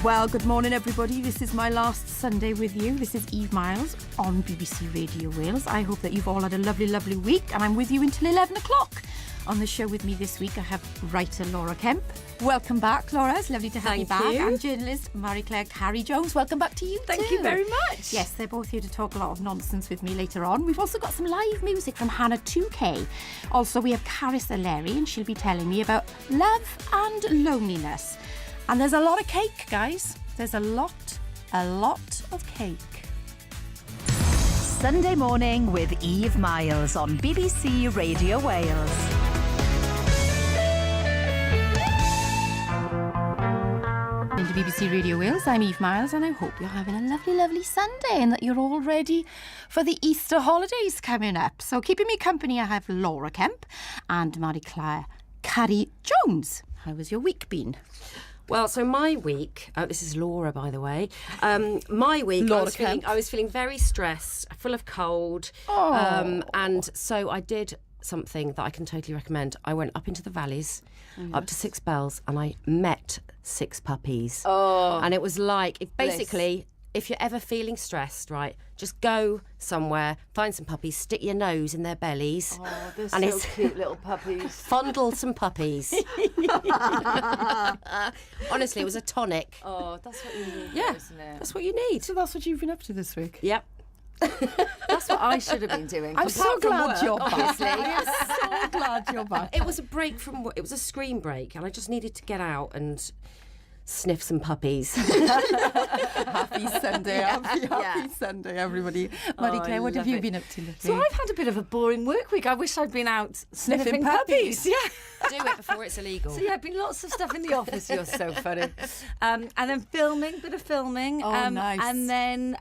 Well, good morning, everybody. This is my last Sunday with you. This is Eve Myles on BBC Radio Wales. I hope that you've all had a lovely, lovely week, and I'm with you until 11 o'clock. On the show with me this week, I have writer Laura Kemp. Welcome back, Laura. It's lovely to have you back. And journalist Marie-Claire Carey-Jones. Welcome back to you, Thank you very much. Yes, they're both here to talk a lot of nonsense with me later on. We've also got some live music from Hannah 2K. Also, we have Caris Aleri, and she'll be telling me about love and loneliness. And there's a lot of cake, guys. There's a lot of cake. Sunday morning with Eve Myles on BBC Radio Wales. Into BBC Radio Wales, I'm Eve Myles, and I hope you're having a lovely, lovely Sunday and that you're all ready for the Easter holidays coming up. So keeping me company, I have Laura Kemp and Marie-Claire Carey-Jones. How has your week been? Well, so my week, this is Laura, by the way. My week, I was feeling very stressed, full of cold. And so I did something that I can totally recommend. I went up into the valleys, up to 6 bells, and I met 6 puppies. And it was like, if you're ever feeling stressed, right, just go somewhere, find some puppies, stick your nose in their bellies. Oh, they're so cute little puppies. Fondle some puppies. Honestly, it was a tonic. Oh, that's what you need, isn't it? That's what you need. So that's what you've been up to this week? Yep. That's what I should have been doing. I'm so glad you're back. Obviously. I'm so glad you're back. It was a break from work. It was a screen break, and I just needed to get out and sniff some puppies. Happy Sunday. Happy Sunday, everybody. Marie-Claire, what have you been up to lately? So I've had a bit of a boring work week. I wish I'd been out sniffing puppies. Yeah. Do it before it's illegal. So been lots of stuff in the office. You're so funny. And then bit of filming. Nice. And then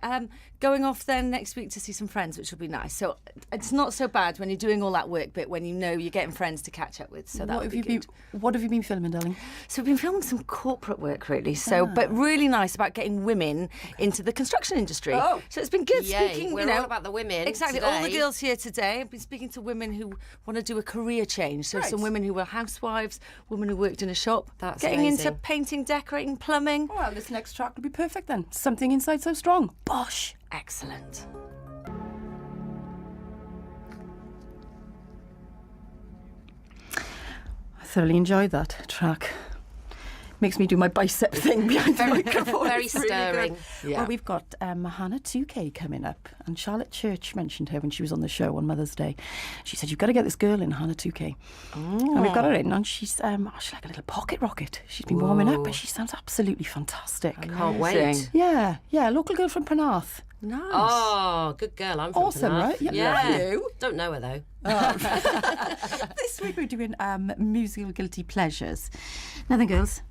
going off then next week to see some friends, which will be nice. So it's not so bad when you're doing all that work bit, when you know you're getting friends to catch up with. So that would be good. What have you been filming, darling? So we've been filming some corporate work, really. So, but really nice about getting women into the construction industry. Oh. So it's been good speaking. We're all about the women. Exactly. Today. All the girls here today. I've been speaking to women who want to do a career change. So some women who were housewives, women who worked in a shop. That's getting amazing. into painting, decorating, plumbing. Well, this next track will be perfect then. Something Inside So Strong. Bosh. Excellent. I thoroughly enjoyed that track. Makes me do my bicep thing behind the microphone. Very It's really stirring. good. Yeah. Well, we've got Hannah 2K coming up, and Charlotte Church mentioned her when she was on the show on Mother's Day. She said, you've got to get this girl in, Hannah 2K. And we've got her in, and she's she's like a little pocket rocket. She's been warming up, but she sounds absolutely fantastic. Can't wait. Yeah, local girl from Penarth. Nice. Oh, good girl. I'm from Awesome, Penarth. right? Yeah. Love you. Don't know her, though. This week we're doing musical guilty pleasures. Now then, girls,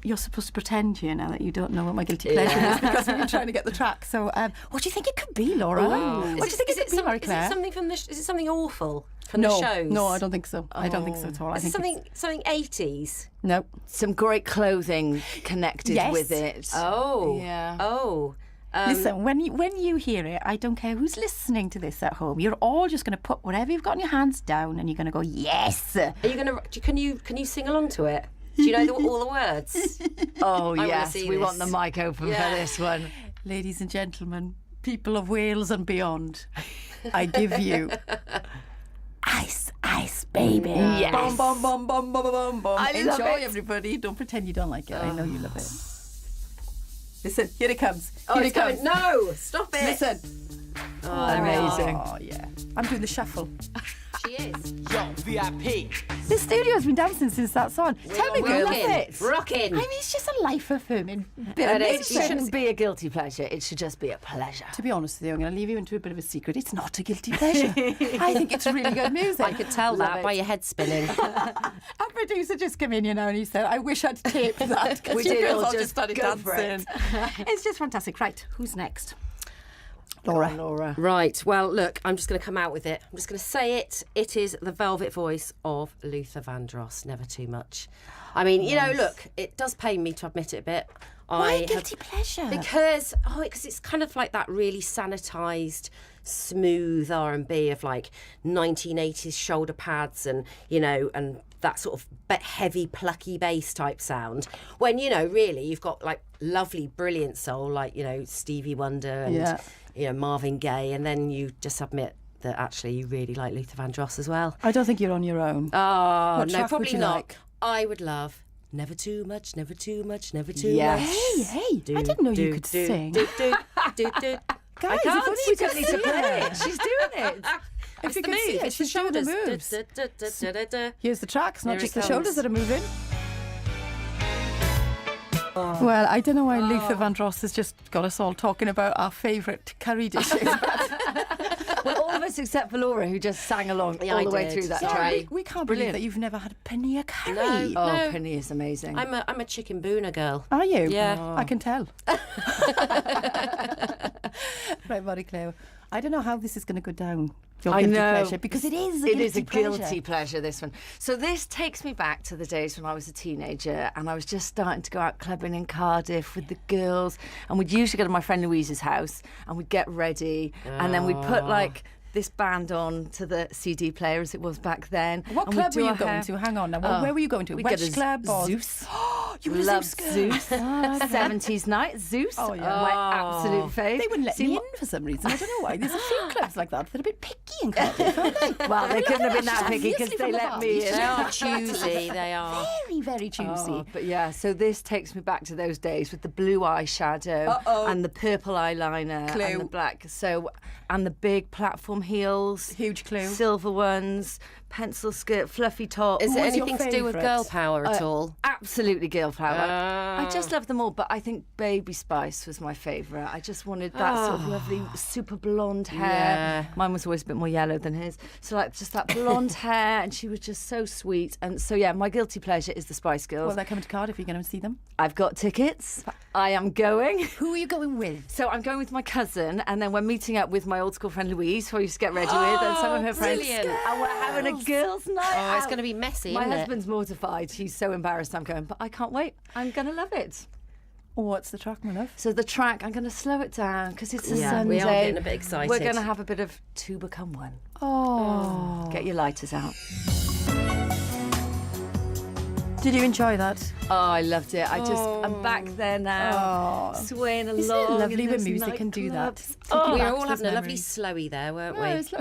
you're supposed to pretend here now that you don't know what my guilty pleasure is, because we've been trying to get the track. So what do you think it could be, Laura? What do you think it could be, Marie-Claire? Is it something is it something awful from the shows? No, I don't think so. I don't think so at all. Is it something 80s? No. Some great clothing connected with it. Oh. Yeah. Oh. Listen, when you hear it, I don't care who's listening to this at home. You're all just going to put whatever you've got in your hands down, and you're going to go, yes. Are you going to? Can you sing along to it? Do you know all the words? Oh, I yes. see We this. want the mic open for this one. Ladies and gentlemen, people of Wales and beyond, I give you Ice, Ice, Baby. Yes. Bum, bum, bum, bum, bum, bum, bum. I love Enjoy, it. everybody. Don't pretend you don't like it. I know you love it. Listen, here it comes. Oh, Here it's it comes. coming. No, stop it. Listen. Oh, Amazing. Oh, yeah. I'm doing the shuffle. She is. Yo, VIP. The studio's been dancing since that song. Tell me, girl, love it. Rocking. I mean, it's just a life-affirming bit But of it music. shouldn't be a guilty pleasure. It should just be a pleasure. To be honest with you, I'm going to leave you into a bit of a secret. It's not a guilty pleasure. I think it's really good music. I could tell that by your head spinning. Our producer just came in, and he said, I wish I'd taped that. 'cause We you did girls all all just started go for dancing. It's just fantastic. Right, who's next? Laura. Laura. Right, well, look, I'm just going to come out with it. I'm just going to say it. It is the velvet voice of Luther Vandross. Never too much. I mean, you know, look, it does pain me to admit it a bit. Why guilty pleasure? Because it's kind of like that really sanitised, smooth R&B of like 1980s shoulder pads and, you know, and that sort of heavy, plucky bass type sound. When, you know, really you've got like lovely, brilliant soul like, you know, Stevie Wonder and, you know, Marvin Gaye, and then you just admit that actually you really like Luther Vandross as well. I don't think you're on your own. Oh, What no, track probably would you not. like? I would love Never Too Much, Never Too Much, Never Too Yes. Much. Hey, I didn't know you could sing. Do. Guys, I can't. if only you could need to see play her. it. She's doing it. It's you the could see move. it, It's the she's doing the shoulders. moves. Here's the tracks, not Here just it the shoulders comes. that are moving. Well, I don't know why Luther Vandross has just got us all talking about our favourite curry dishes. Well, all of us except for Laura, who just sang along Yeah, all I the way did. through that Sorry. track. we can't believe Brilliant. that you've never had a paneer curry. No. Oh, No. Penny is amazing. I'm a chicken booner girl. Are you? Yeah. I can tell. Right, Body Claire. I don't know how this is going to go down. Your I guilty know. pleasure, because it is a It guilty is a pleasure. guilty pleasure, this one. So this takes me back to the days when I was a teenager and I was just starting to go out clubbing in Cardiff with the girls, and we'd usually go to my friend Louise's house and we'd get ready and then we'd put like this band on to the CD player as it was back then. What and we'd club do were you our going hair. to? Hang on now. Oh, Where were you going to? we'd go Welsh to Club or Zeus. You were a Loved Zeus girl. Zeus. 70s night, Zeus. Oh, yeah. My absolute fave. They wouldn't let See, me in for some reason. I don't know why. There's a few clubs like that that are a bit picky in Cardiff, aren't they? Well, they couldn't have been that picky because Obviously they from the let bar. me in. They are choosy. They are. Very, very choosy. Oh, but yeah, so this takes me back to those days with the blue eyeshadow and the purple eyeliner Clue. and the black. So, and the big platform heels, Huge clue. silver ones, pencil skirt, fluffy top. Is it was your anything to do with girl favourite? power at all? Absolutely girl power. I just love them all, but I think Baby Spice was my favourite. I just wanted that sort of lovely, super blonde hair. Yeah. Mine was always a bit more yellow than his. So like just that blonde hair, and she was just so sweet. And so yeah, my guilty pleasure is the Spice Girls. Well, they're coming to Cardiff. Are you going to see them? I've got tickets. I am going. Who are you going with? So I'm going with my cousin, and then we're meeting up with my old school friend Louise, who I used to get ready with, and some of her friends. brilliant. And we're having a girls' night. Oh, it's out. going to be messy, My isn't husband's mortified. He's so embarrassed I'm going, but I can't wait. I'm going to love it. Oh, what's the track, my love? So the track, I'm going to slow it down because it's a Yeah, Sunday. we are getting a bit excited. We're going to have a bit of two become one. Oh. Get your lighters out. Did you enjoy that? Oh, I loved it. I'm back there now, swaying along. Isn't it lovely in when those music can do that? nightclubs. We back were all to having a those lovely memories. slowy there, weren't we? Oh, it's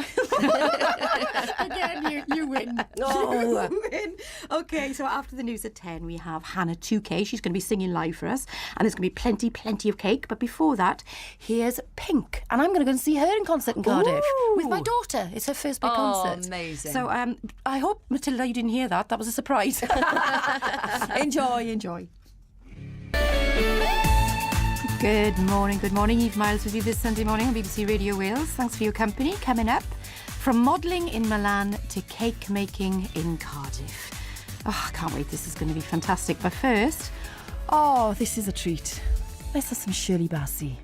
Again, you win. Oh. You win. Okay, so after the news at 10, we have Hannah 2K. She's going to be singing live for us, and there's going to be plenty of cake. But before that, here's Pink, and I'm going to go and see her in concert in Cardiff with my daughter. It's her first big concert. Amazing. So I hope, Matilda, you didn't hear that. That was a surprise. Enjoy. Good morning. Eve Myles with you this Sunday morning on BBC Radio Wales. Thanks for your company. Coming up, from modelling in Milan to cake making in Cardiff. Oh, I can't wait. This is going to be fantastic. But first, this is a treat. Let's have some Shirley Bassey.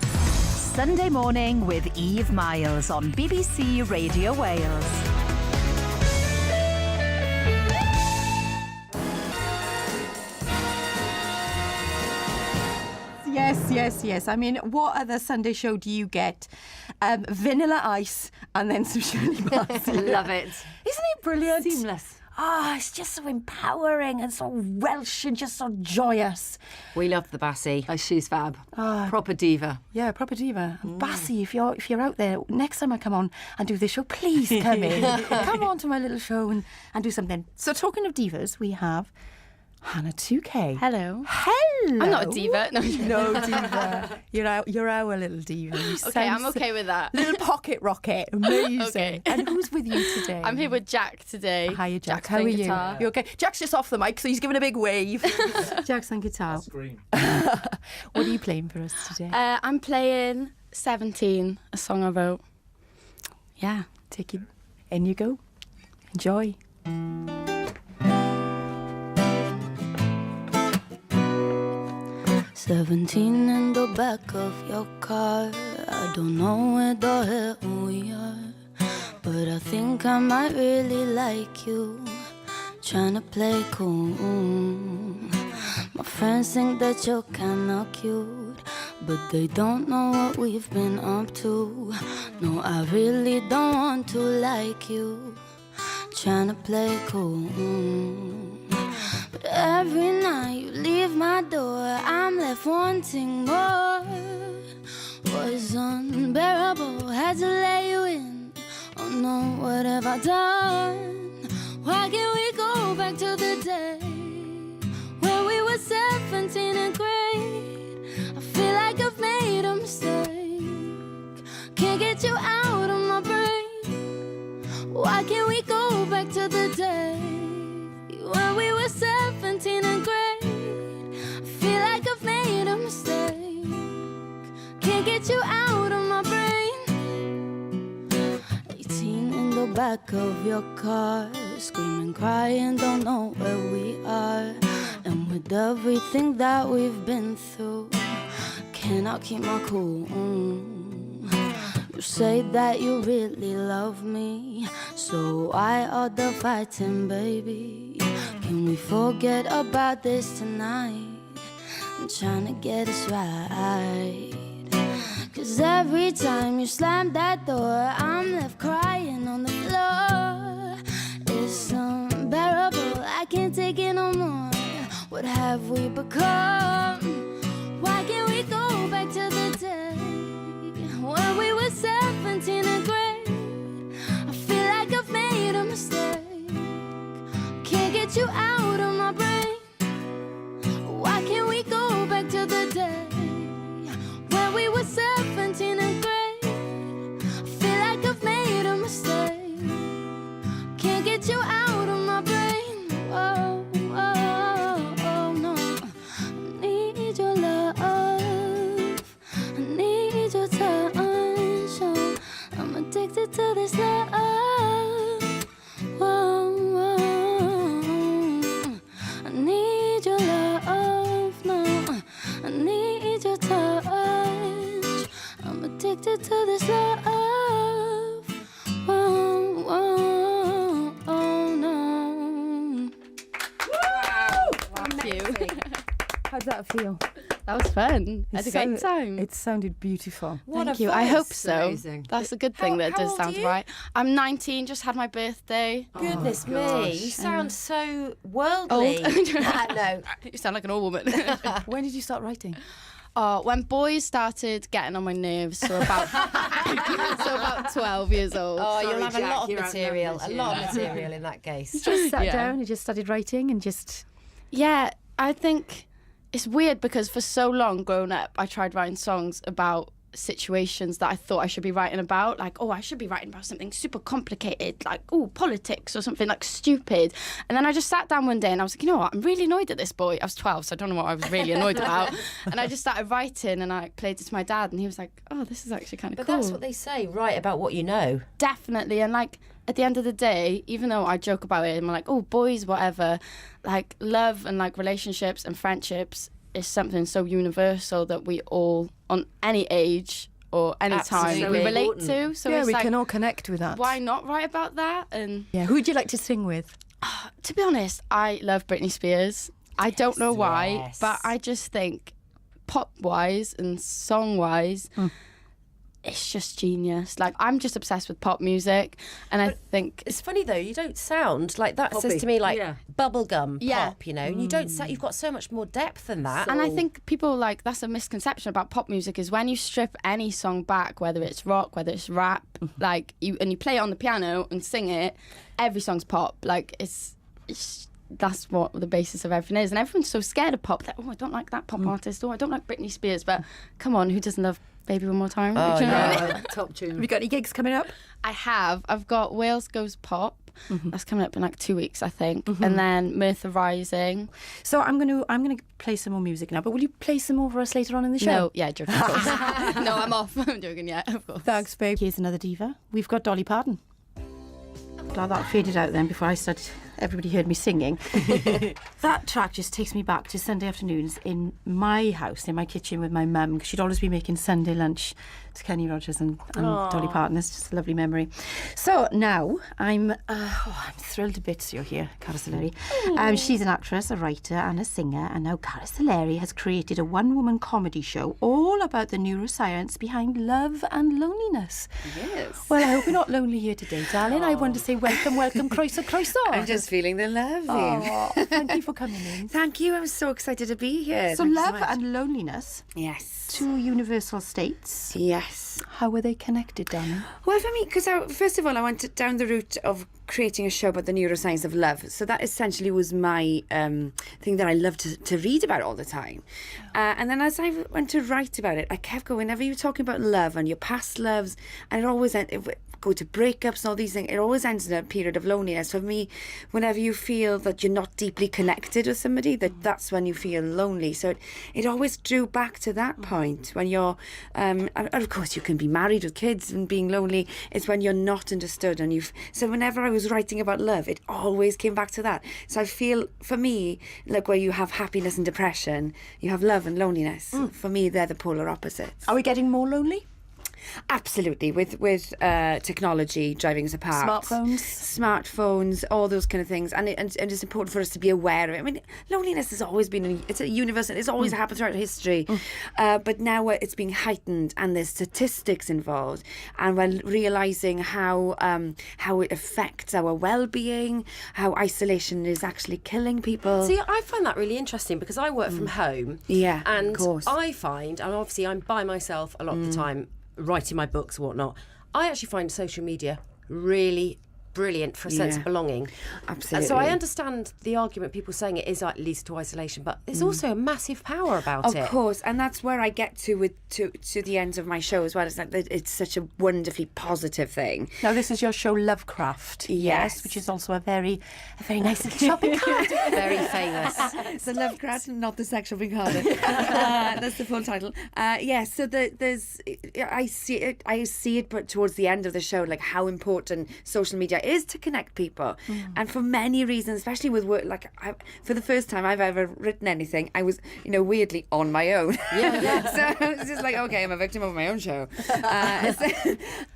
Sunday morning with Eve Myles on BBC Radio Wales. Yes. I mean, what other Sunday show do you get? Vanilla ice and then some Shirley Bassey. Love it. Isn't it brilliant? Seamless. It's just so empowering and so Welsh and just so joyous. We love the Bassey. Oh, she's fab. Proper diva. Yeah, proper diva. And Bassey, if you're out there, next time I come on and do this show, please come in. Come on to my little show and do something. So talking of divas, we have Hannah 2K. Hello. Hello. I'm not a diva. No, No diva. You're our little diva. You okay, I'm sound okay with that. Little pocket rocket. Amazing. Okay. And who's with you today? I'm here with Jack today. Hiya, Jack. How are playing you? guitar. You okay? Jack's just off the mic, so he's giving a big wave. Jack's on guitar. Scream. What are you playing for us today? I'm playing 17, a song I wrote. Yeah. Take it. In you go. Enjoy. 17 in the back of your car. I don't know where the hell we are, but I think I might really like you. trying to play cool. My friends think that you're kinda cute, but they don't know what we've been up to. No, I really don't want to like you, trying to play cool. But every night you leave my door, I'm left wanting more. Was unbearable, had to let you in. Oh no, what have I done? Why can't we go back to the day when we were 17 and great? I feel like I've made a mistake, can't get you out of my brain. Why can't we go back to the day when we were 17 and great? I feel like I've made a mistake, can't get you out of my brain. 18 in the back of your car, screaming, crying, don't know where we are. And with everything that we've been through, cannot keep my cool. You say that you really love me, so why all the fighting, baby? Can we forget about this tonight? I'm trying to get us right. 'Cause every time you slam that door, I'm left crying on the floor. It's unbearable, I can't take it no more. What have we become? Why can't we go back to the day when we were 17 and great? I feel like I've made a mistake, can't get you out of my brain. Why can't we go back to the day when we were 17 and great? I feel like I've made a mistake, can't get you out of my brain. Oh, oh, oh, no. I need your love, I need your touch. Oh, I'm addicted to this love. Whoa, whoa. I need your love, no. I need your touch. I'm addicted to this love. Whoa, whoa, oh no. Thank you. How'd that feel? That was fun. I had a great time. It sounded beautiful. Thank you. I hope so. Amazing. That's a good thing that it how does old sound are you? right. I'm 19, just had my birthday. Goodness me, you sound so Old. worldly. No. You sound like an old woman. When did you start writing? When boys started getting on my nerves, so about 12 years old. Oh, you'll have Jack, a lot of you're material. outnumbered, A lot of material in that case. Just sat Yeah. down and just started writing and just... Yeah, I think it's weird because for so long growing up, I tried writing songs about situations that I thought I should be writing about. Like, oh, I should be writing about something super complicated, like, oh, politics or something like stupid. And then I just sat down one day and I was like, you know what, I'm really annoyed at this boy. I was 12, so I don't know what I was really annoyed about. And I just started writing and I played it to my dad and he was like, oh, this is actually kind of But cool. that's what they say, write about what you know. Definitely. And like at the end of the day, even though I joke about it and I'm like, oh, boys, whatever, like love and like relationships and friendships is something so universal that we all, on any age or any Absolutely. time, we relate Important. to. So yeah, it's we like, can all connect with that. why not write about that? And Yeah, who would you like to sing with? to be honest, I love Britney Spears. I don't know why, Yes. but I just think pop-wise and song-wise, it's just genius. Like, I'm just obsessed with pop music, and I think It's funny though, you don't sound like that. Poppy. Says to me like Yeah. bubblegum Yeah. pop, you know. You don't sound, you've got so much more depth than that. And I think people like that's a misconception about pop music is when you strip any song back, whether it's rock, whether it's rap, like you play it on the piano and sing it, every song's pop. Like it's that's what the basis of everything is. And everyone's so scared of pop that I don't like that pop artist, I don't like Britney Spears. But come on, who doesn't love Baby One More Time? Oh, Do you know what I mean? yeah. Top tune. Have you got any gigs coming up? I've got Wales Goes Pop. That's coming up in like 2 weeks, I think. And then Merthyr Rising. So I'm gonna play some more music now, but will you play some more for us later on in the show? No, yeah, joking, of course. No, I'm off. I'm joking, yeah, of course. Thanks, babe. Here's another diva. We've got Dolly Parton. Glad that faded out then before I started. Everybody heard me singing. That track just takes me back to Sunday afternoons in my house, in my kitchen with my mum, because she'd always be making Sunday lunch Kenny Rogers and Dolly Parton. It's just a lovely memory. So now I'm thrilled to bits you're here, Cara Soleri. She's an actress, a writer and a singer, and now Cara Soleri has created a one-woman comedy show all about the neuroscience behind love and loneliness. Yes. Well, I hope you're not lonely here today, darling. I want to say welcome, croeso. I'm just feeling the love. Oh, thank you for coming in. Thank you. I'm so excited to be here. So Thank you love so much. and loneliness, Yes. two universal states. Yes. How are they connected, darling? Well, for me, because first of all, I went down the route of creating a show about the neuroscience of love. So that essentially was my thing that I loved to read about all the time. And then as I went to write about it, I kept going, whenever you're talking about love and your past loves, and it always go to breakups and all these things, it always ends in a period of loneliness. For me, whenever you feel that you're not deeply connected with somebody, that's when you feel lonely. So it always drew back to that point when you're, and of course you can be married with kids and being lonely. It's when you're not understood. So whenever I was writing about love, it always came back to that. So I feel, for me, like where you have happiness and depression, you have love and loneliness. For me, they're the polar opposites. Are we getting more lonely? Absolutely, with technology driving us apart, smartphones, all those kind of things, and it's important for us to be aware of it. I mean, loneliness has always been it's a universal. It's always happened throughout history, but now it's being heightened, and there's statistics involved, and we're realizing how it affects our well-being, how isolation is actually killing people. See, I find that really interesting because I work from home. Yeah, and of course. I find, and obviously I'm by myself a lot of the time, writing my books and whatnot, I actually find social media really brilliant for a sense of belonging. Absolutely. So I understand the argument, people saying it is leads to isolation, but there's also a massive power about it. Of course, and that's where I get to the end of my show as well. It's like it's such a wonderfully positive thing. Now, this is your show Lovecraft, yes, which is also a very nice little shopping cart. Very famous. So Lovecraft, not the sex shopping cart. That's the full title. Yes, so there's I see it, but towards the end of the show, like how important social media is to connect people, and for many reasons, especially with work. Like for the first time I've ever written anything, I was weirdly on my own. So it's just like, okay, I'm a victim of my own show,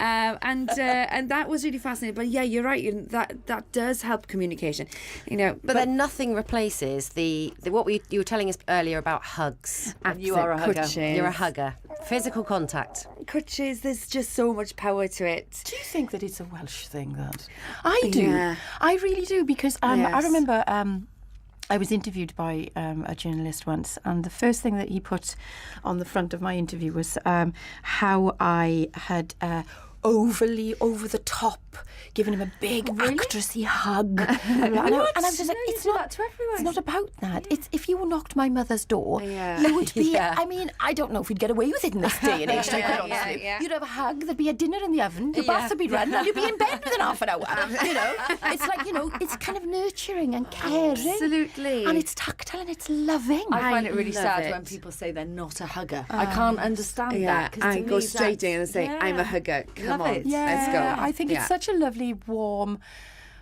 and that was really fascinating. But yeah, you're right. That does help communication. But then nothing replaces the what you were telling us earlier about hugs. You are a hugger. You're a hugger. Physical contact. Kutches, there's just so much power to it. Do you think that it's a Welsh thing, that? I do. Yeah. I really do, because I Yes. remember I was interviewed by a journalist once, and the first thing that he put on the front of my interview was how I had overly over the top given him a big actressy hug. And I was just like, it's not about that. It's if you knocked my mother's door, you would be, I mean, I don't know if we'd get away with it in this day and age, quite honestly. You'd have a hug, there'd be a dinner in the oven, your bath would be run, and you'd be in bed within half an hour. It's like, it's kind of nurturing and caring. Absolutely. And it's tactile and it's loving. I find it really love sad it. when people say they're not a hugger. I can't understand that. 'Cause I to go me straight in and say, I'm a hugger. Come on, it. let's go. I think it's such a lovely, warm,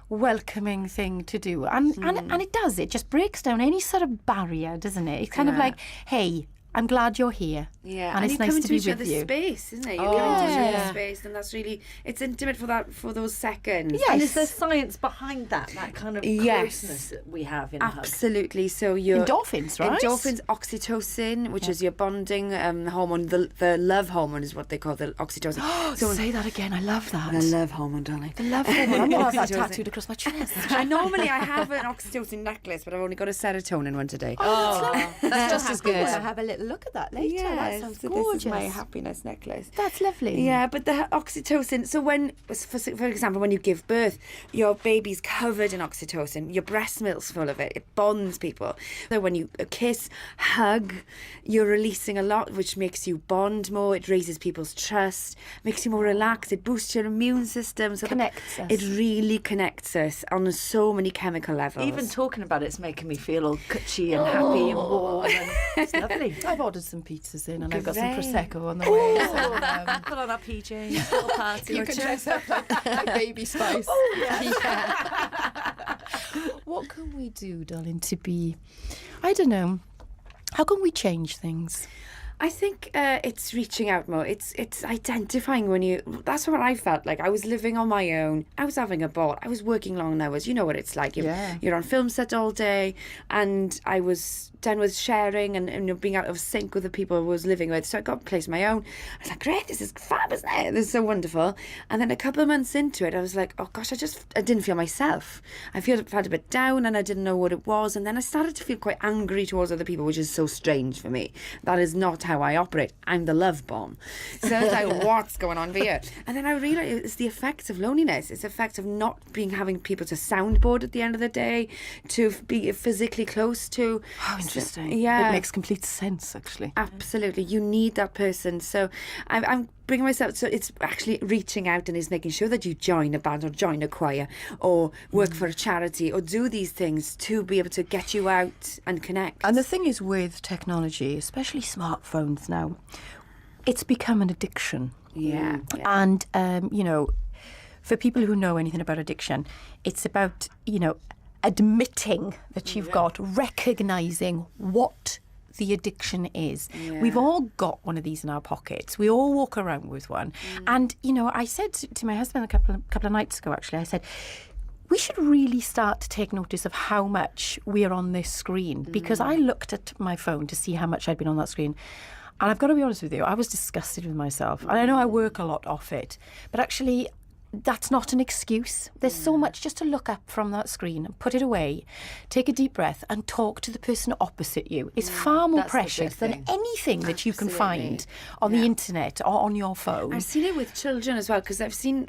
welcoming thing to do, and it does. It just breaks down any sort of barrier, doesn't it? It's kind of like, hey, I'm glad you're here. Yeah, and it's you nice come to into be each with other's you. space, isn't it? You're coming into each other's space, and that's really, it's intimate for those seconds. Yes. And is there science behind that kind of closeness that we have in a hug? Absolutely. So your Endorphins, right? Endorphins, oxytocin, which is your bonding hormone. The love hormone is what they call the oxytocin. So say that again. I love that. The love hormone, darling. The love hormone. I'm going to have that Oxytocin. tattooed across my chest. I have an oxytocin necklace, but I've only got a serotonin one today. That's just as good. I'll have a little look at that later. That sounds so gorgeous. this is my happiness necklace. That's lovely. Yeah, but the oxytocin. So when, for example, when you give birth, your baby's covered in oxytocin. Your breast milk's full of it. It bonds people. So when you kiss, hug, you're releasing a lot, which makes you bond more. It raises people's trust, makes you more relaxed. It boosts your immune system. So Connects us. It really connects us on so many chemical levels. Even talking about it's making me feel all cutchy and happy and warm. And it's lovely. I've ordered some pizzas in, and I've got some Great. Prosecco on the way. So, Put on our PJs, little party. you can dress up like Baby Spice. What can we do, darling, to be, I don't know, how can we change things? I think it's reaching out more. It's identifying when you... That's what I felt like. I was living on my own. I was having a ball. I was working long hours. You know what it's like. You're on film set all day. And I was done with sharing and being out of sync with the people I was living with. So I got a place of my own. I was like, great, this is fab, isn't it? This is so wonderful. And then a couple of months into it, I was like, oh gosh, I didn't feel myself. I felt a bit down and I didn't know what it was. And then I started to feel quite angry towards other people, which is so strange for me. That is not how I operate. I'm the love bomb. So I was like, what's going on here? And then I realised it's the effects of loneliness. It's the effect of not having people to soundboard at the end of the day, to be physically close to. How interesting. Yeah. It makes complete sense, actually. Absolutely. You need that person. So I'm bringing myself, so it's actually reaching out and is making sure that you join a band or join a choir or work for a charity or do these things to be able to get you out and connect. And the thing is with technology, especially smartphones now, it's become an addiction. Yeah. And, for people who know anything about addiction, it's about, admitting that you've got, recognising what the addiction is. Yeah. We've all got one of these in our pockets. We all walk around with one. And, I said to my husband a couple of nights ago, actually, I said, we should really start to take notice of how much we're on this screen. Because I looked at my phone to see how much I'd been on that screen. And I've got to be honest with you, I was disgusted with myself. And I know I work a lot off it. But actually, that's not an excuse. There's so much just to look up from that screen and put it away, take a deep breath and talk to the person opposite you. It's far more precious than anything that you can find on the internet or on your phone. I've seen it with children as well, because I've seen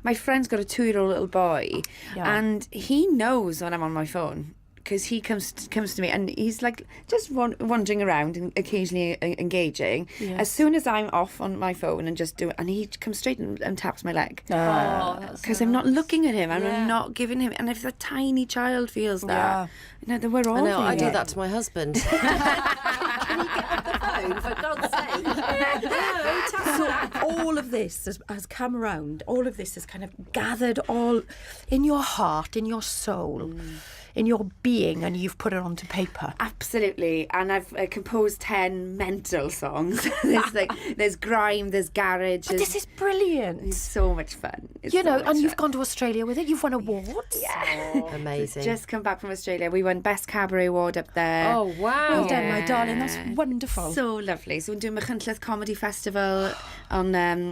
my friend's got a 2-year-old little boy and he knows when I'm on my phone. Because he comes to me and he's like just wandering around and occasionally engaging. Yes. As soon as I'm off on my phone and just do it, and he comes straight and taps my leg. Because I'm not looking at him and I'm not giving him. And if a tiny child feels that, then we're all. I do that to my husband. Can you get off the phone, for God's sake? So all of this has come around. All of this has kind of gathered all in your heart, in your soul. In your being, and you've put it onto paper. Absolutely. And I've composed 10 mental songs. there's grime, there's garage. But this is brilliant. It's so much fun. You've gone to Australia with it. You've won awards. Yeah. Amazing. Just come back from Australia. We won Best Cabaret Award up there. Oh, wow. Well done, my darling. That's wonderful. So lovely. So we're doing Machynlleth Comedy Festival on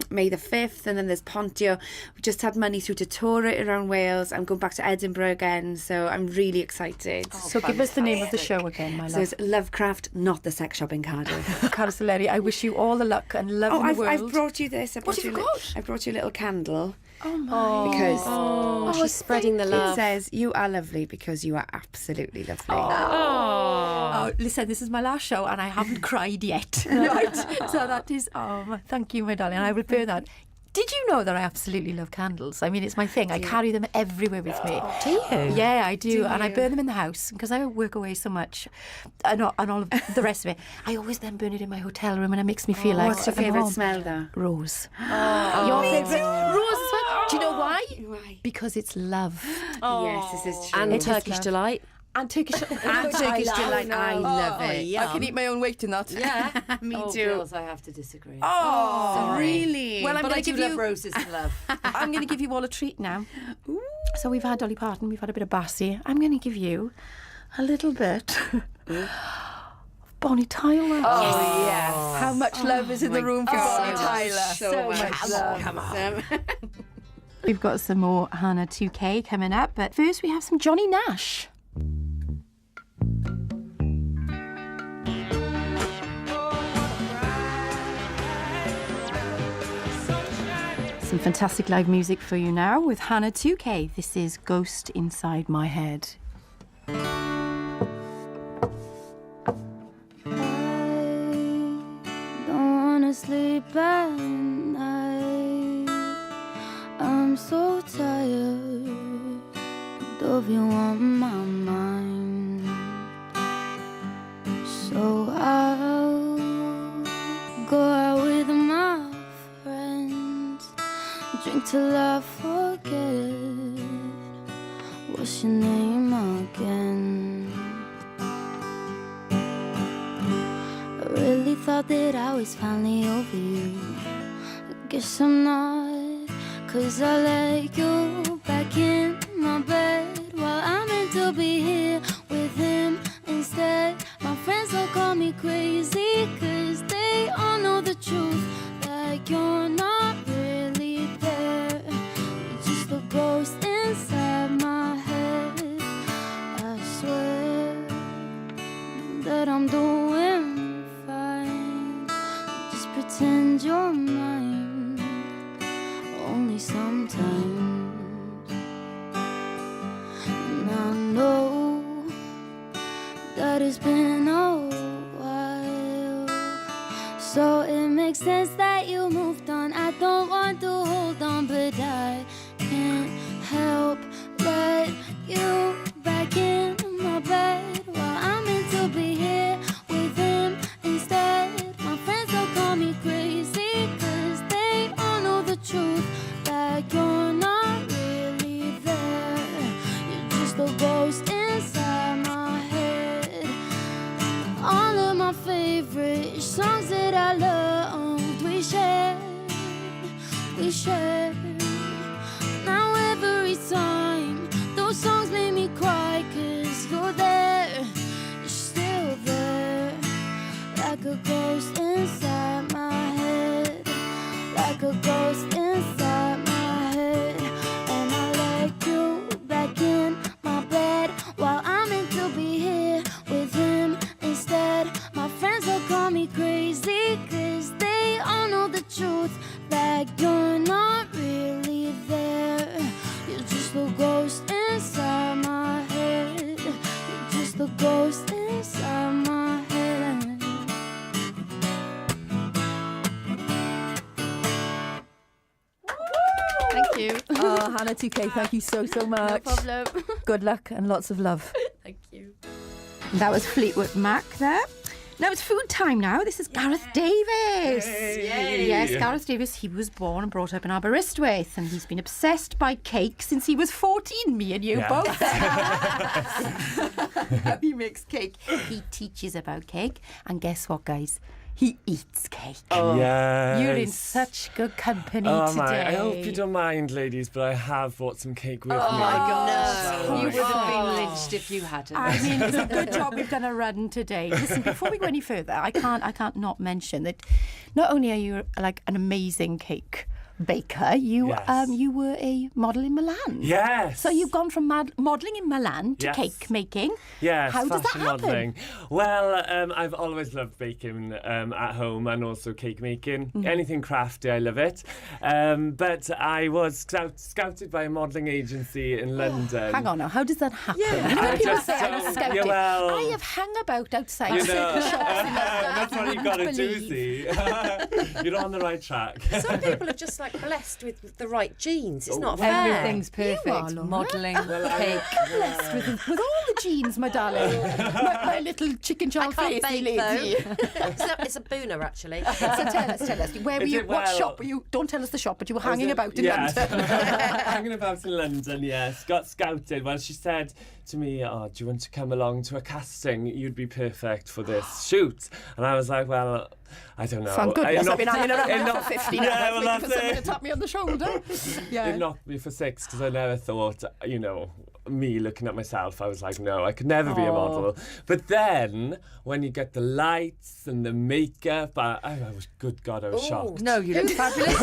May the 5th, and then there's Pontio. We just had money through to tour it around Wales. I'm going back to Edinburgh again, so I'm really excited. So give us the name of the show again, my love. So it's Lovecraft, not the sex shop in Cardiff. Carlos Soleri, I wish you all the luck and love in the world. I've brought you this. What have you got? I brought you a little candle. Oh my. Because she's spreading the love. It says, you are lovely because you are absolutely lovely. Oh, listen, this is my last show and I haven't cried yet. Right? So that is, thank you, my darling. I will burn that. Did you know that I absolutely love candles? I mean, it's my thing. I carry them everywhere with me. Do you? Yeah, I do. And I burn them in the house because I work away so much and all of the rest of it. I always then burn it in my hotel room and it makes me feel like what's your favourite smell, though? Rose. Your favourite? Rose as well? Do you know why? Why? Because it's love. Yes, this is true. And Turkish Delight. And Turkish Delight. I love it. I can eat my own weight in that. Yeah. Me too. Girls, I have to disagree. Oh, Sorry. really? Well, But I do love roses and love. I'm going to give you all a treat now. Ooh. So we've had Dolly Parton, we've had a bit of Bassey. I'm going to give you a little bit of Bonnie Tyler. Oh, yes. How much love is in the room for Bonnie Tyler? So much love. Come on. We've got some more Hannah 2K coming up, but first we have some Johnny Nash. Some fantastic live music for you now with Hannah 2K. This is Ghost Inside My Head. I don't wanna sleep at night. I'm so tired of you on my mind. So I'll go out with my friends, drink till I forget what's your name again. I really thought that I was finally over you. I guess I'm not, 'cause I let you back in my bed while I'm meant to be here with him instead. My friends all call me crazy, 'cause they all know the truth, that you're not really there. You're just a ghost inside my head. I swear that I'm doing fine. Just pretend you're mine, only sometimes. And I know that it's been a while, so it makes sense that you moved on. I don't want to hold on, but I can't help let you back in my bed while I'm meant to be here with him instead. My friends don't call me crazy, 'cause they all know the truth, that you're not really there. You're just a ghost inside my head. All of my favorite songs that I loved, we shared. Now every time those songs make me cry, 'cause you're there, you're still there. Like a ghost inside my head, like a ghost inside my head. And I let you back in my bed while I'm meant to be here with him instead. My friends will call me crazy, 'cause they all know the truth, that you're not really there. You're just a ghost inside my head. You're just a ghost inside my head. Thank you. Oh, Hannah 2K, thank you so No much. problem. Good luck and lots of love. Thank you. That was Fleetwood Mac there. Now it's food time now. This is Gareth Davis. Yes, Gareth Davis. He was born and brought up in Aberystwyth, and he's been obsessed by cake since he was 14. Me and you both. He makes cake. He teaches about cake. And guess what, guys? He eats cake. Oh, yes. You're in such good company today. My. I hope you don't mind, ladies, but I have brought some cake with me. Oh my gosh. Oh, You my would have God. been lynched if you hadn't. I mean, it's a good job we've done a run today. Listen, before we go any further, I can't not mention that not only are you like an amazing cake baker, you were a model in Milan. Yes. So you've gone from modelling in Milan to Yes. cake making. Yes, How does that fashion happen? modelling. Well, I've always loved baking at home and also cake making. Anything crafty, I love it. But I was scouted by a modelling agency in London. Hang on now, how does that happen? Yeah. You know, I people just say I was don't- scouted. yeah, well, I have hung about outside You know, certain shops in London. that's what you got to do, Believe. see. You're on the right track. Some people are just like blessed with the right genes. It's not fair. Everything's perfect. Laura. Modelling, cake. Blessed with all the genes, my darling. my little chicken I jowl can't face bake lady. though. it's a booner actually. So tell us, where were Is you? it What well- shop were you? Don't tell us the shop, but you were hanging about in Yes. London. Hanging about in London, yes. Got scouted. Well, she said to me, "Oh, do you want to come along to a casting? You'd be perfect for this shoot." And I was like, "Well, I don't know." Thank goodness I've been hanging around it for knocked- 15 Yeah, hours well, waiting for that's someone to it. tap me on the shoulder. Yeah. It knocked me for 6 because I never thought, me looking at myself, I was like, no, I could never be a model. But then, when you get the lights and the makeup, I was, good God, I was shocked. No, you look fabulous.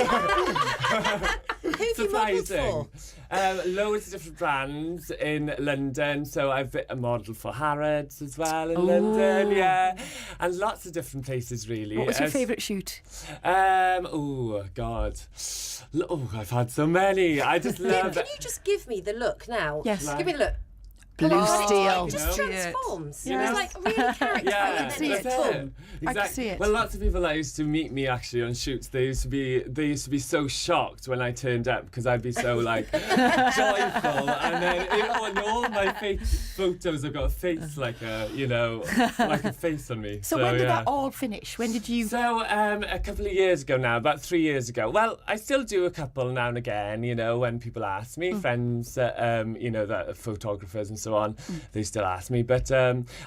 Who have you modelled Surprising. for? Loads of different brands in London. So I've been a model for Harrods as well in London, yeah. And lots of different places, really. What was your favourite shoot? Oh, God. I've had so many. I just love Can you just give me the look now? Yes. Give me the look. Blue God, steel. It just transforms. Yeah. It's like really character. Yeah, and then it's that's full. it. I can Exactly. see it. Well, lots of people that used to meet me actually on shoots, they used to be so shocked when I turned up because I'd be so like joyful, and then in all my face photos, I've got a face like a like a face on me. So when did that all finish? When did you... So a couple of years ago now, about 3 years ago. Well, I still do a couple now and again, when people ask me, friends, that are photographers and so so on, they still ask me. But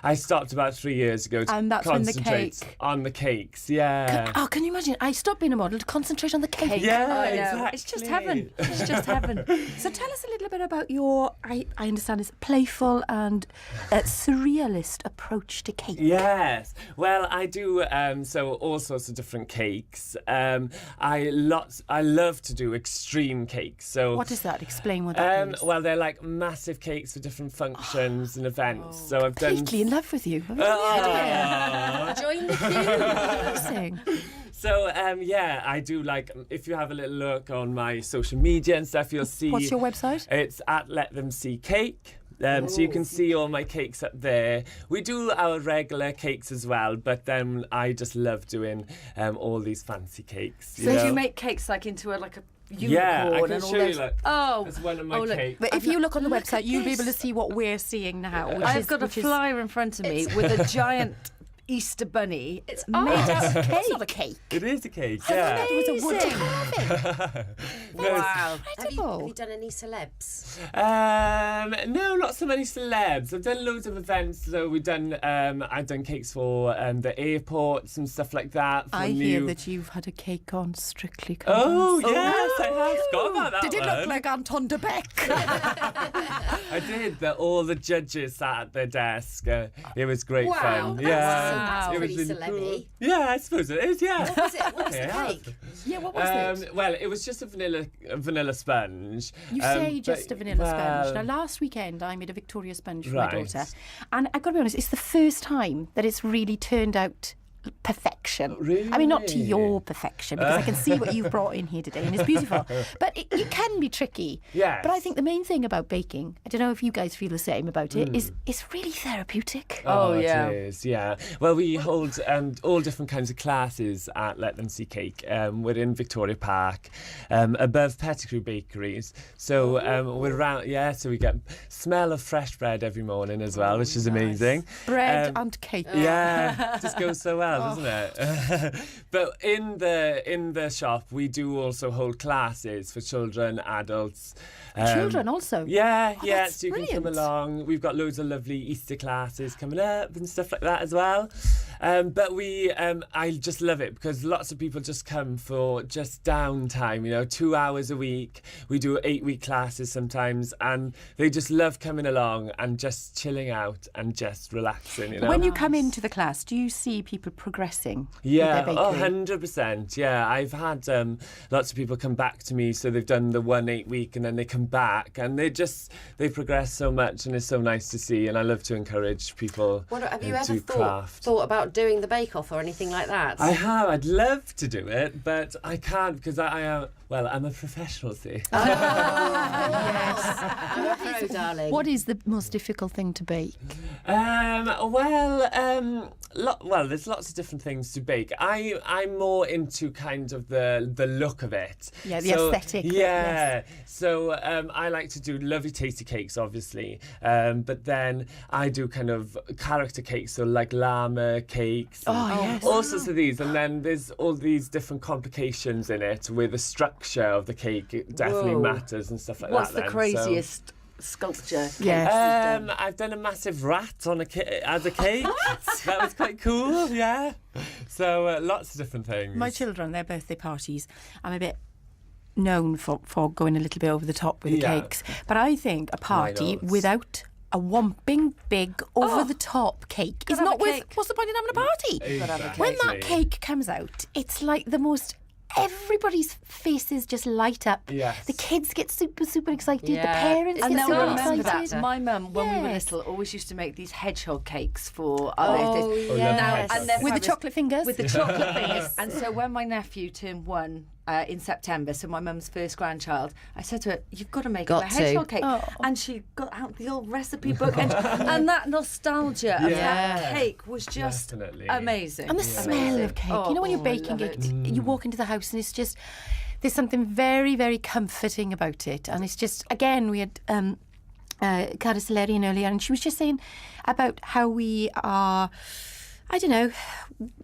I stopped about 3 years ago to And that's when the concentrate cake. on the cakes. Yeah. Can you imagine? I stopped being a model to concentrate on the cake. Yeah, Exactly. exactly. It's just heaven. It's just heaven. So tell us a little bit about your, I understand it's playful and surrealist approach to cake. Yes. Well, I do so all sorts of different cakes. I love to do extreme cakes. So What is that? Explain what that means. well, they're like massive cakes for different functions and events. So I've done. Completely in love with you. Have you Oh. Join the queue. Amazing. So yeah, I do like. If you have a little look on my social media and stuff, you'll see. What's your website? It's at Let Them See Cake. So you can see all my cakes up there. We do our regular cakes as well, but then I just love doing all these fancy cakes. So do you make cakes like into a unicorn? Yeah, I can and all show you. those? Like, that's one of my look. cakes. But if you look on the Look website, at you'll be this. able to see what we're seeing now. I've got a flyer in front of me with a giant Easter bunny. It's made out of cake. It's not a cake. It is a cake. Yeah. It was a wood carving. Wow. Have you done any celebs? No, not so many celebs. I've done loads of events. So we've done. I've done cakes for the airports and stuff like that. For I hear that you've had a cake on Strictly Come Oh Dancing. yes, I have. Forgot about that. Did it one. look like Anton de Beck? I did. All the judges sat at their desk. It was great fun. that's Yeah, Wow. it was Pretty really cool. celeb-y. Yeah, I suppose it is. Yeah. What was it? What was Okay, the I cake? have. Yeah, what was it? Well, it was just a vanilla sponge. You say just a vanilla sponge. Now, well, last weekend I made a Victoria sponge for Right. my daughter, and I've got to be honest, it's the first time that it's really turned out perfection. I mean, not to Really? your perfection, because I can see what you've brought in here today, and it's beautiful. But it can be tricky. Yes. But I think the main thing about baking, I don't know if you guys feel the same about it, is it's really therapeutic. Oh, yeah. It is, yeah. Well, we hold all different kinds of classes at Let Them See Cake. We're in Victoria Park, above Pettigrew Bakeries. So we're around, so we get smell of fresh bread every morning as well, which is amazing. Bread and cake. Yeah, just goes so well, doesn't it? But in the shop, we do also hold classes for children, adults. Children also? Yeah, Oh, yeah. that's So you can come brilliant. along. We've got loads of lovely Easter classes coming up and stuff like that as well. But I just love it because lots of people just come for just downtime. 2 hours a week. We do 8-week classes sometimes, and they just love coming along and just chilling out and just relaxing. When you come into the class, do you see people progressing Yeah, with their bakery? 100%. Yeah, I've had lots of people come back to me, so they've done the 1 8-week and then they come back and they progress so much, and it's so nice to see. And I love to encourage people Have you to ever craft. thought about doing the bake-off or anything like that? I have. I'd love to do it, but I can't because I am. Well, I'm a professional, see. I'm a pro, darling. What is the most difficult thing to bake? There's lots of different things to bake. I'm more into kind of the look of it. Yeah, the aesthetic. Yeah. So I like to do lovely tasty cakes, obviously. But then I do kind of character cakes, so like llama cakes. And all sorts of these. And then there's all these different complications in it with the structure of the cake. It definitely Whoa. matters and stuff like What's that. the then. craziest sculpture? Yes. I've done a massive rat on as a cake. That was quite cool, yeah. So lots of different things. My children, their birthday parties, I'm a bit known for going a little bit over the top with the Yeah. cakes. But I think a party not? without a whomping big over-the-top cake is have not a worth... cake. What's the point in having a party? Exactly. When that cake comes out, it's like the most... Everybody's faces just light up. Yes. The kids get super, super excited. Yeah. The parents It's And get they'll super nice. remember excited. that. My mum, when we were Yes. little, always used to make these hedgehog cakes for Oh, our birthdays. yes. Now, and they're With the fabulous. chocolate fingers. With the chocolate fingers. And so when my nephew turned 1 in September, so my mum's first grandchild, I said to her, "You've got to make him a Got to. hedgehog cake." Oh. And she got out the old recipe book, and that nostalgia of that cake was just Definitely. amazing. And the smell of cake. You know, when you're I baking love it, you walk into the house and it's just, there's something very, very comforting about it. And it's just, again, we had Cara Saleri in earlier, and she was just saying about how we are I don't know,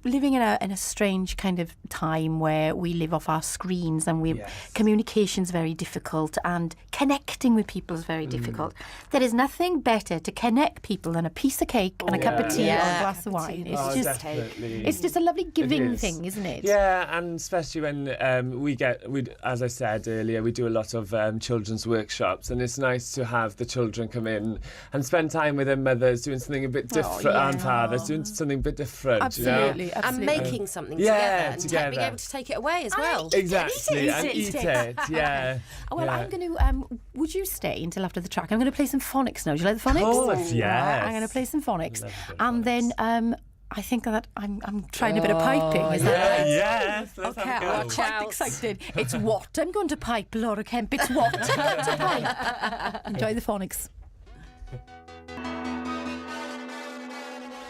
living in a strange kind of time where we live off our screens and communication's very difficult and connecting with people is very difficult. There is nothing better to connect people than a piece of cake and a cup of tea or a glass of wine. It's just a lovely giving thing, isn't it? Yeah, and especially when as I said earlier, we do a lot of children's workshops, and it's nice to have the children come in and spend time with their mothers doing something a bit different, and fathers doing something a bit different. Absolutely. And making something together. And being able to take it away as well. Exactly, and eat it. Yeah. Well, I'm going to. Would you stay until after the track? I'm going to play some phonics now. Do you like the phonics? Of course, yes. I'm going to play some phonics, and then I think that I'm trying a bit of piping. Is that right? Yes. Let's Okay, have a go. I'm quite excited. It's what I'm going to pipe, Laura Kemp. It's what I'm going to pipe. Enjoy the phonics.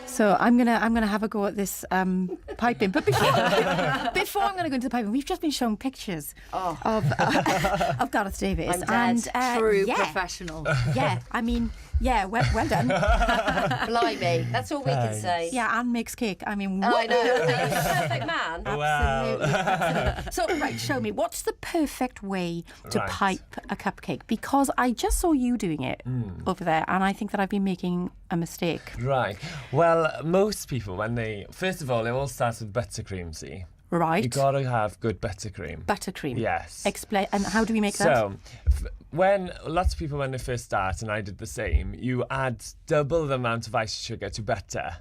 So I'm gonna have a go at this piping. But before I'm gonna go into the piping, we've just been shown pictures of Gareth Davis. True professional. Yeah, I mean, well done. Blimey, that's all we can say. Yeah, and makes cake. I mean, I know. He's a perfect man. Absolutely. So, right, show me. What's the perfect way to pipe a cupcake? Because I just saw you doing it over there, and I think that I've been making a mistake. Right. Well, most people, first of all, it all starts with buttercream, see? Right. You got to have good buttercream. Buttercream. Yes. Explain. And how do we make that? So, when lots of people, when they first start, and I did the same, you add double the amount of ice sugar to butter.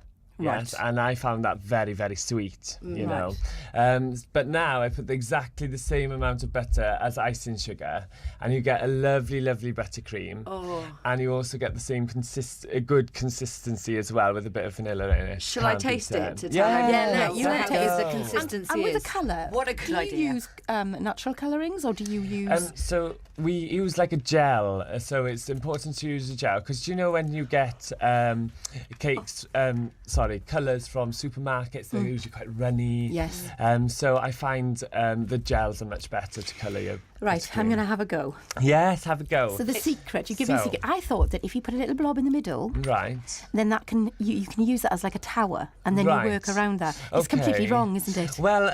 Yes, and I found that very, very sweet, you know. But now I put exactly the same amount of butter as icing sugar, and you get a lovely, lovely buttercream. And you also get the same good consistency as well, with a bit of vanilla in it. Shall I taste it to tell you taste the consistency and with the colour, what a good idea. Do you use natural colourings, or do you use... So we use like a gel, so it's important to use a gel, because you know when you get cakes, colours from supermarkets, they're usually quite runny. Yes. So I find the gels are much better to colour your Right, I'm going to have a go. Yes, have a go. So the secret, you give me a secret. I thought that if you put a little blob in the middle, then that you can use that as like a tower, and then you work around that. It's completely wrong, isn't it? Well,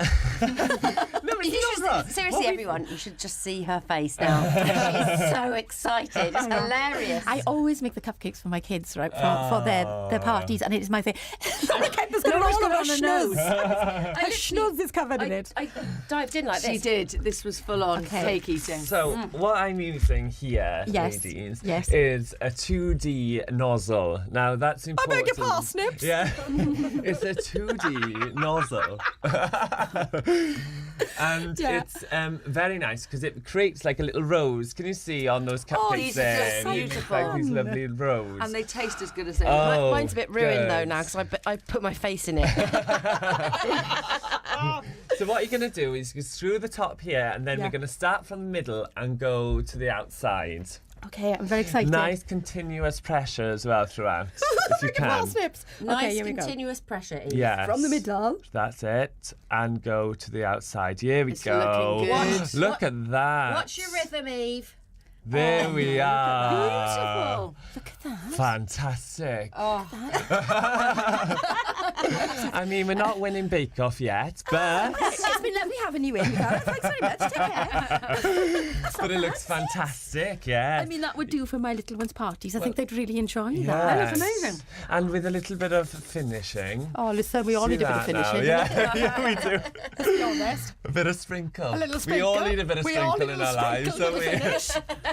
seriously, everyone, you should just see her face now. She's so excited. It's hilarious. I always make the cupcakes for my kids, right, for their parties, and it is my thing. Laura Kemp has got it all over her nose. Her schnoz is covered in it. I dived in like this. She did. This was full on cake eating. So what I'm using here, ladies, is a 2D nozzle. Now that's important. I beg your parsnips. Yeah, it's a 2D nozzle. And it's very nice because it creates like a little rose. Can you see on those cupcakes there? Beautiful. Like these lovely rose. And they taste as good as they Oh, Mine's a bit ruined though now because I put my face in it. So what you're going to do is you screw the top here, and then we're going to start from the middle and go to the outside. Okay, I'm very excited. Nice continuous pressure as well throughout, if you can. Parsnips. Nice continuous pressure. Yes. From the middle. That's it. And go to the outside. Here we It's go. looking good. Look at that. What's your rhythm, Eve? There we are. Beautiful. Look at that. Fantastic. I mean, we're not winning Bake Off yet, but... It's been lovely having you in, Gareth. Thanks very much. Take care. But it looks fantastic, yeah. I mean, that would do for my little ones' parties. I think they'd really enjoy that. Yes. That's amazing. And with a little bit of finishing. Oh, listen, we all need a bit of finishing. Yeah, we do. Let's be honest. A bit of sprinkle. A little We all sprinkle. need a bit of We all sprinkle need in a our lives, sprinkle don't we?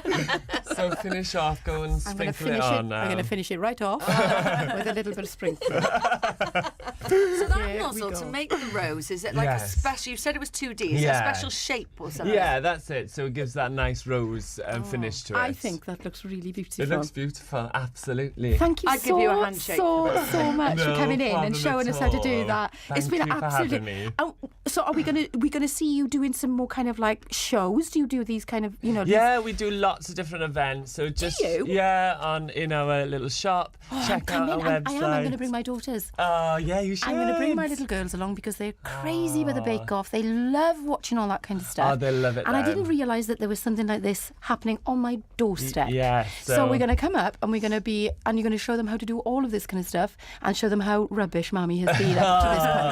to So finish off, go and I'm going to sprinkle finish it it. on now. I'm going to finish it right off with a little bit of sprinkle. So that Here we nozzle go. to make the rose, is it like a Yes. special? You said it was 2D. Is it a Yeah. special shape or something? Yeah, that's it. So it gives that nice rose finish to it. I think that looks really beautiful. It looks beautiful, absolutely. Thank you I'd so, give you a handshake so for that. much for No coming in and problem showing at us how to do all. that. It's Thank been you for absolutely. having me. Oh, So are we gonna see you doing some more kind of like shows? Do you do these kind of Yeah, we do lots of different events. So just you? in our little shop. Check out our website. I am. I'm going to bring my daughters. Oh yeah, you should. I'm going to bring my little girls along because they're crazy with the Bake Off. They love watching all that kind of stuff. Oh, they love it. And I didn't realise that there was something like this happening on my doorstep. Yeah. So we're going to come up and you're going to show them how to do all of this kind of stuff and show them how rubbish Mammy has been up to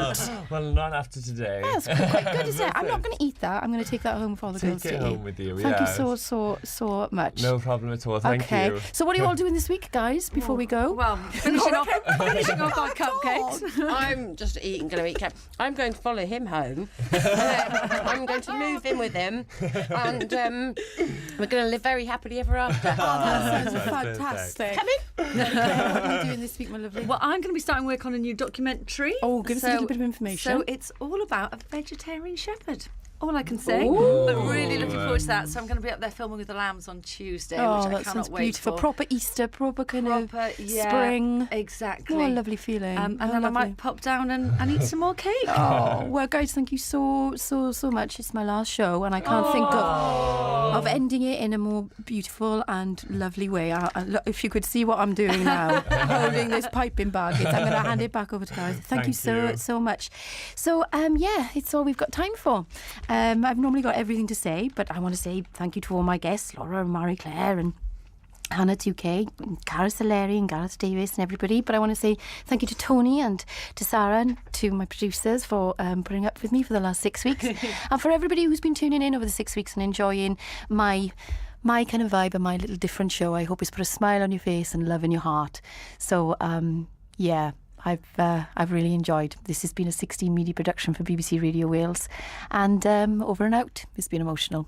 this point. Well, not after today. That's quite good, isn't it? I'm not going to eat that. I'm going to take that home for all the girls to eat. Take it home with you. Thank you so much. No problem at all. Thank you. So what are you all doing this week, guys, before we go? Well, finishing off our cupcakes. I'm just going to eat cake. I'm going to follow him home. I'm going to move in with him, and we're going to live very happily ever after. That sounds fantastic. Come in. What are you doing this week, my lovely? Well, I'm going to be starting work on a new documentary. Oh, give us a little bit of information. So it's all about a vegetarian shepherd. All I can say. But really looking forward to that. So I'm going to be up there filming with the lambs on Tuesday, which I that cannot sounds wait beautiful. for. Proper Easter, proper kind of spring. Exactly. What a lovely feeling. And then I might pop down and eat some more cake. Oh, well, guys, thank you so much. It's my last show, and I can't think of ending it in a more beautiful and lovely way. If you could see what I'm doing now, holding this piping bag, I'm going to hand it back over to Gareth. Thank you so much. So, it's all we've got time for. I've normally got everything to say, but I want to say thank you to all my guests, Laura and Marie Claire and Hannah 2K, and Gareth Saleri and Gareth Davis and everybody. But I want to say thank you to Tony and to Sarah and to my producers for putting up with me for the last 6 weeks. And for everybody who's been tuning in over the 6 weeks and enjoying my kind of vibe and my little different show. I hope it's put a smile on your face and love in your heart. So, I've really enjoyed. This has been a 16 media production for BBC Radio Wales, and over and out. It's been emotional.